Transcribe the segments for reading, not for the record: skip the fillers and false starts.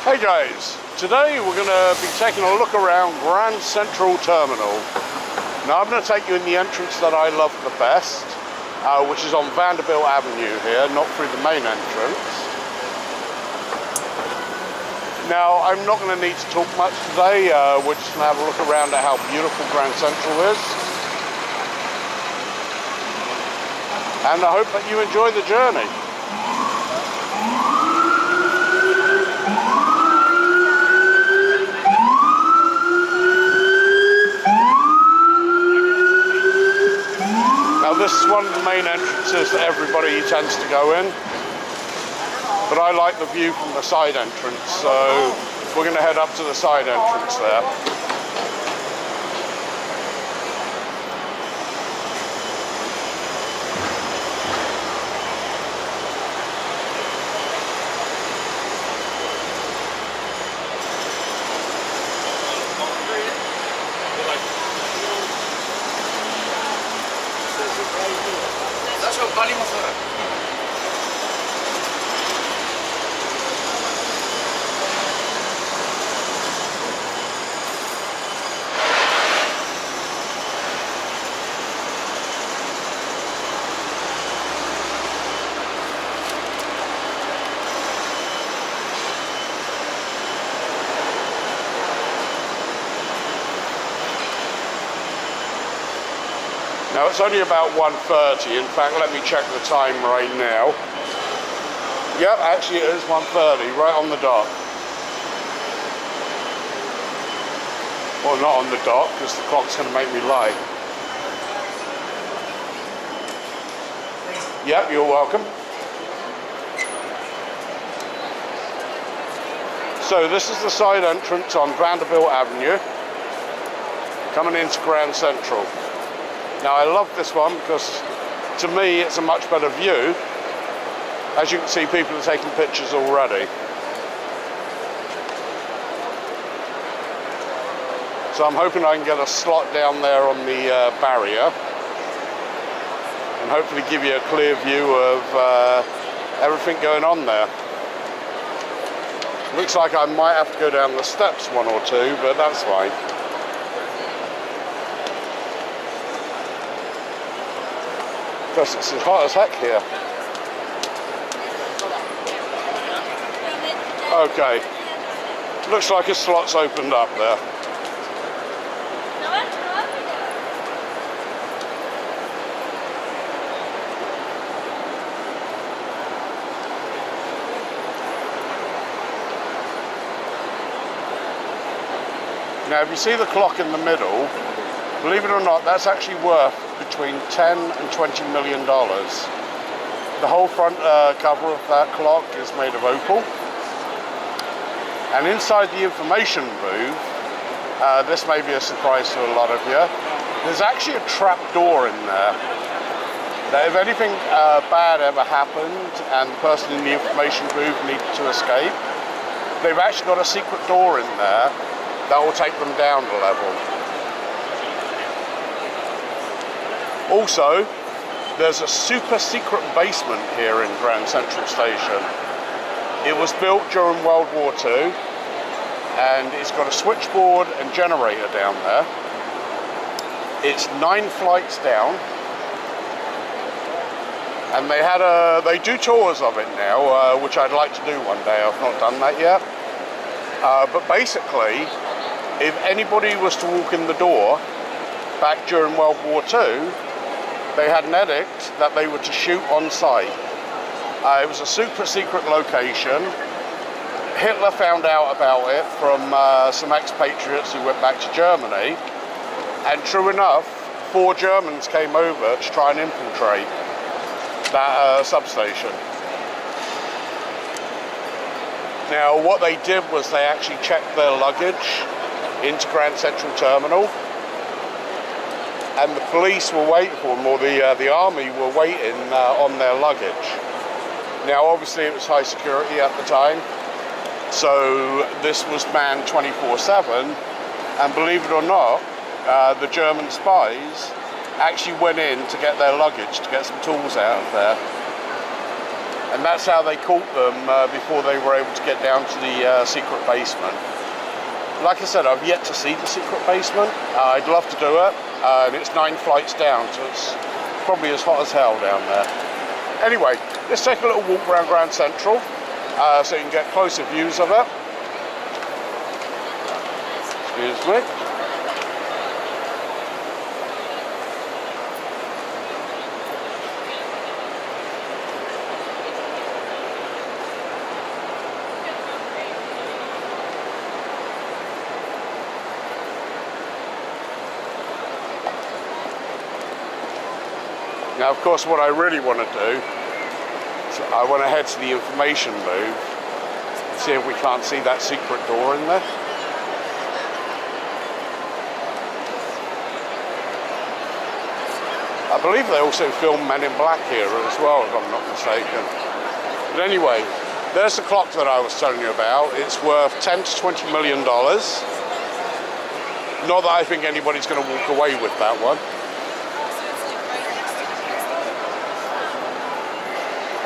Hey guys, today we're going to be taking a look around Grand Central Terminal. Now I'm going to take you in the entrance that I love the best, which is on Vanderbilt Avenue here, not through the main entrance. Now I'm not going to need to talk much today, we're just going to have a look around at how beautiful Grand Central is. And I hope that you enjoy the journey. Now this is one of the main entrances that everybody tends to go in, but I like the view from the side entrance, so we're going to head up to the side entrance there. Now it's only about 1:30, in fact let me check the time right now. Yep, actually it is 1:30, right on the dot. Well, not on the dot, because the clock's going to make me lie. Yep, you're welcome. So this is the side entrance on Vanderbilt Avenue, coming into Grand Central. Now I love this one because to me it's a much better view. As you can see, people are taking pictures already. So I'm hoping I can get a slot down there on the barrier and hopefully give you a clear view of everything going on there. Looks like I might have to go down the steps one or two, but that's fine. Because it's as hot as heck here. Okay, looks like a slot's opened up there. Now if you see the clock in the middle, believe it or not, that's actually worth between $10 and $20 million. The whole front cover of that clock is made of opal. And inside the information booth, this may be a surprise to a lot of you, there's actually a trap door in there. That if anything bad ever happened and the person in the information booth needed to escape, they've actually got a secret door in there that will take them down a level. Also, there's a super secret basement here in Grand Central Station. It was built during World War II, and it's got a switchboard and generator down there. It's 9 flights down, and they do tours of it now, which I'd like to do one day. I've not done that yet. But basically, if anybody was to walk in the door back during World War II, they had an edict that they were to shoot on sight. It was a super secret location. Hitler found out about it from some expatriates who went back to Germany, and true enough, 4 Germans came over to try and infiltrate that substation. Now what they did was they actually checked their luggage into Grand Central Terminal, and the police were waiting for them, or the army were waiting on their luggage. Now obviously it was high security at the time, so this was manned 24/7, and believe it or not, the German spies actually went in to get their luggage, to get some tools out of there. And that's how they caught them before they were able to get down to the secret basement. Like I said, I've yet to see the secret basement. I'd love to do it. And it's 9 flights down, so it's probably as hot as hell down there. Anyway, let's take a little walk around Grand Central so you can get closer views of it. Excuse me. Now, of course, what I really want to do is I want to head to the information booth and see if we can't see that secret door in there. I believe they also film Men in Black here as well, if I'm not mistaken. But anyway, there's the clock that I was telling you about. It's worth $10 to $20 million. Not that I think anybody's going to walk away with that one.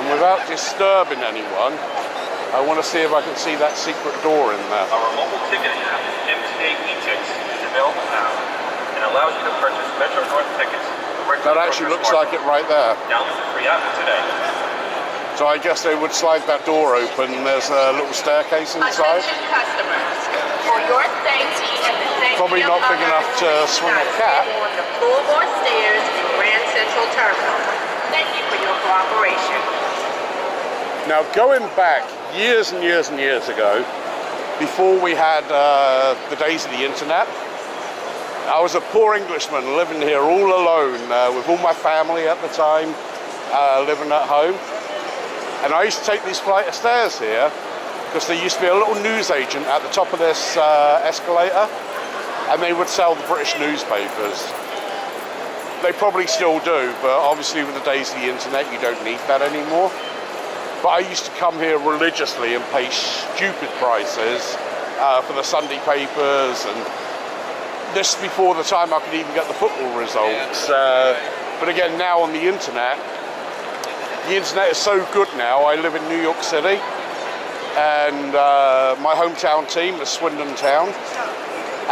And without disturbing anyone, I want to see if I can see that secret door in there. Our mobile ticketing app, MTA eTix, is available now and allows you to purchase Metro North tickets. That actually looks like it right there. Download the free app today. So I guess they would slide that door open and there's a little staircase inside. Attention customers, for your safety and the safety Probably not big enough to swing a cat. On the floor or stairs in Grand Central Terminal. Thank you for your cooperation. Now, going back years and years and years ago, before we had the days of the internet, I was a poor Englishman living here all alone with all my family at the time, living at home. And I used to take this flight of stairs here because there used to be a little newsagent at the top of this escalator, and they would sell the British newspapers. They probably still do, but obviously with the days of the internet, you don't need that anymore. But I used to come here religiously and pay stupid prices for the Sunday papers, and this before the time I could even get the football results. But again, now on the internet is so good now. I live in New York City, and my hometown team is Swindon Town,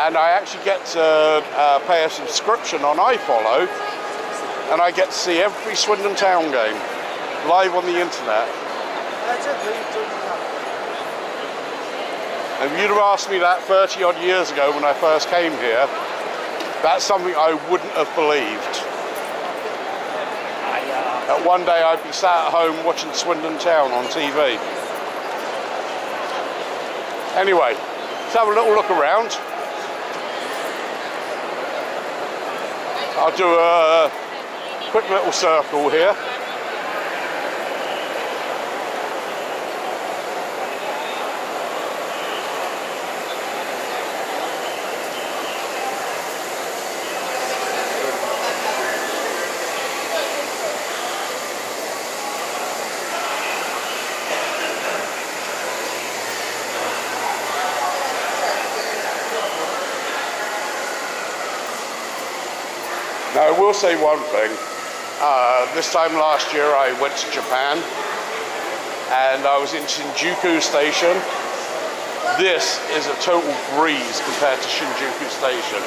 and I actually get to pay a subscription on iFollow, and I get to see every Swindon Town game live on the internet. If you'd have asked me that 30 odd years ago when I first came here, that's something I wouldn't have believed. That one day I'd be sat at home watching Swindon Town on TV. Anyway, let's have a little look around. I'll do a quick little circle here. Now, I will say one thing. This time last year I went to Japan and I was in Shinjuku Station. This is a total breeze compared to Shinjuku Station.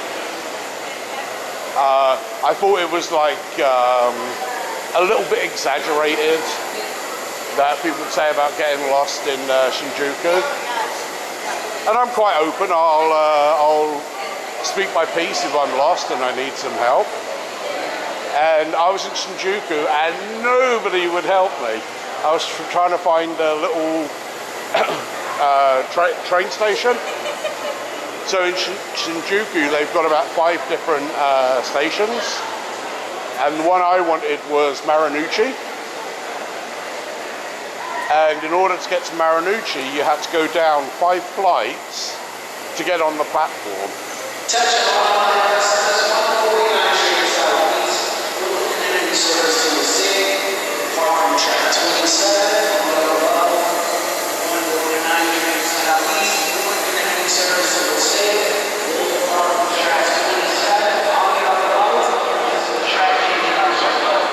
I thought it was like a little bit exaggerated that people would say about getting lost in Shinjuku. And I'm quite open. I'll speak my piece if I'm lost and I need some help. And I was in Shinjuku and nobody would help me. I was trying to find a little train station. So in Shinjuku they've got about 5 different stations, and the one I wanted was Marunouchi. And in order to get to Marunouchi you had to go down 5 flights to get on the platform. Service to the city, departing track 27, above, 149 train southeast, connecting service to the city, departing track 27, on the other level, this is the track change on circle.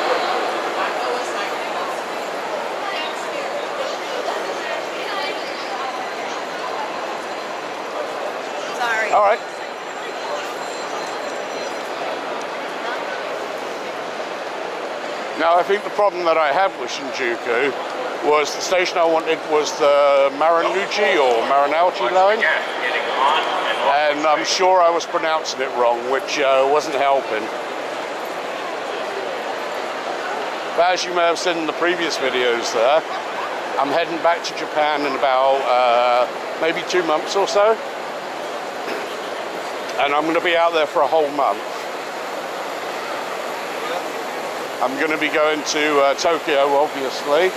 All right. Now, I think the problem that I had with Shinjuku was the station I wanted was the Marunouchi or Marunouchi line. And I'm sure I was pronouncing it wrong, which wasn't helping. But as you may have seen in the previous videos there, I'm heading back to Japan in about maybe 2 months or so. And I'm going to be out there for a whole month. I'm going to be going to Tokyo, obviously.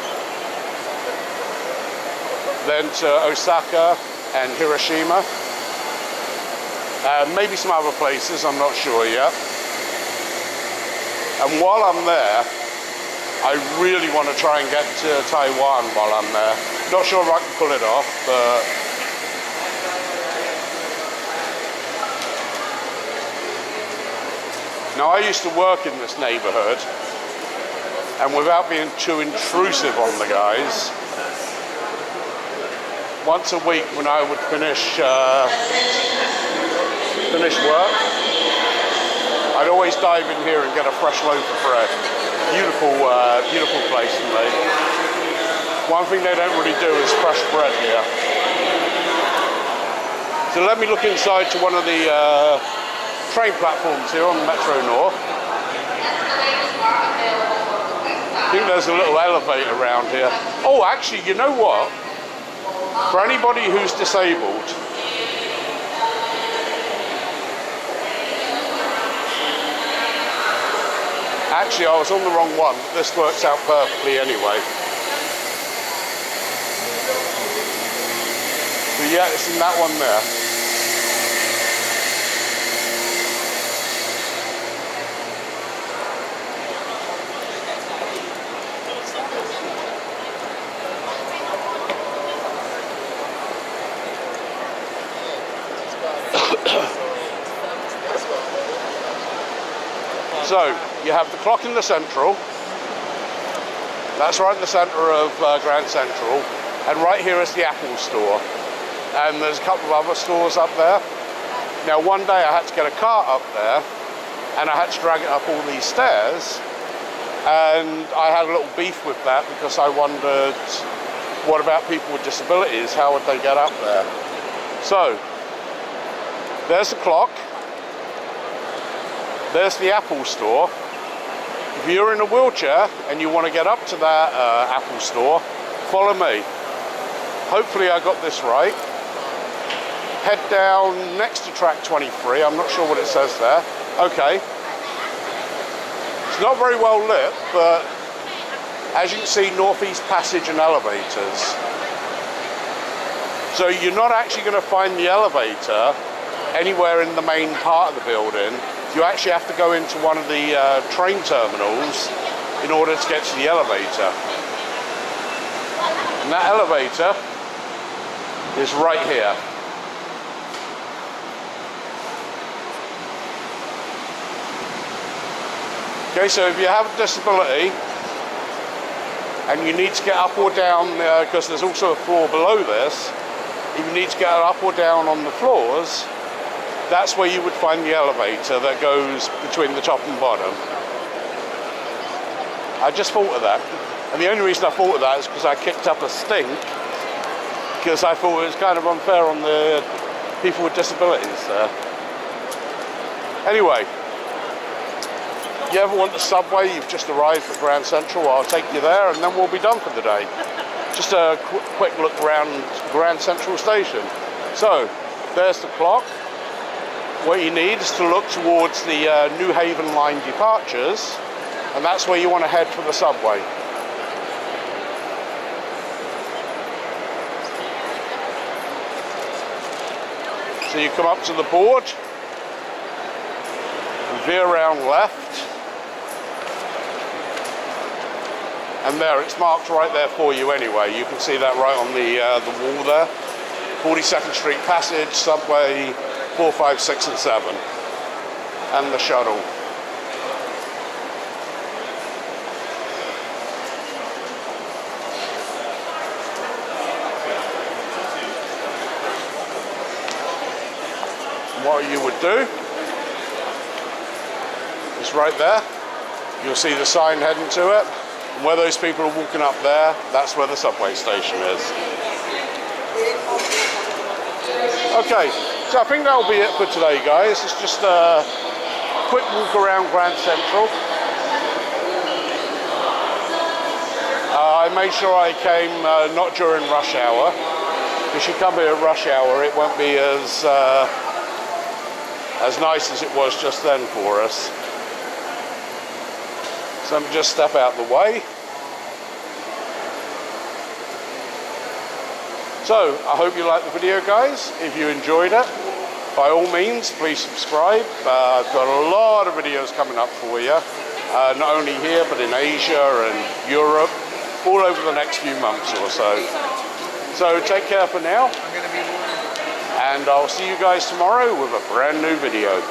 Then to Osaka and Hiroshima. Maybe some other places, I'm not sure yet. And while I'm there, I really want to try and get to Taiwan while I'm there. Not sure if I can pull it off, but... Now, I used to work in this neighborhood, and without being too intrusive on the guys, once a week when I would finish work, I'd always dive in here and get a fresh loaf of bread. Beautiful, beautiful place to me. One thing they don't really do is fresh bread here. So let me look inside to one of the train platforms here on Metro North. I think there's a little elevator around here. Oh, actually, you know what? For anybody who's disabled, actually, I was on the wrong one. This works out perfectly anyway. So yeah, it's in that one there. So, you have the clock in the central. That's right in the center of Grand Central. And right here is the Apple store. And there's a couple of other stores up there. Now, one day I had to get a cart up there, and I had to drag it up all these stairs. And I had a little beef with that because I wondered, what about people with disabilities? How would they get up there? So, there's the clock. There's the Apple store. If you're in a wheelchair and you want to get up to that Apple store, follow me. Hopefully I got this right. Head down next to track 23. I'm not sure what it says there. Okay. It's not very well lit, but as you can see, Northeast Passage and elevators. So you're not actually going to find the elevator anywhere in the main part of the building. You actually have to go into one of the train terminals in order to get to the elevator. And that elevator is right here. Okay, so if you have a disability and you need to get up or down, because there's also a floor below this, if you need to get up or down on the floors, that's where you would find the elevator that goes between the top and bottom. I just thought of that. And the only reason I thought of that is because I kicked up a stink, because I thought it was kind of unfair on the people with disabilities there. Anyway, you ever want the subway, you've just arrived at Grand Central, I'll take you there and then we'll be done for the day. Just a quick look around Grand Central Station. So, there's the clock. What you need is to look towards the New Haven line departures, and that's where you want to head for the subway. So you come up to the board, and veer around left, and there, it's marked right there for you anyway. You can see that right on the wall there. 42nd Street Passage, subway 4, 5, 6, and 7, and the shuttle. what you would do is right there. You'll see the sign heading to it. And where those people are walking up there, that's where the subway station is. Okay, so I think that'll be it for today, guys. It's just a quick walk around Grand Central. I made sure I came not during rush hour. If you come here at rush hour, it won't be as nice as it was just then for us. So let me just step out the way. So, I hope you liked the video, guys. If you enjoyed it, by all means, please subscribe. I've got a lot of videos coming up for you, not only here, but in Asia and Europe, all over the next few months or so. So, take care for now, and I'll see you guys tomorrow with a brand new video.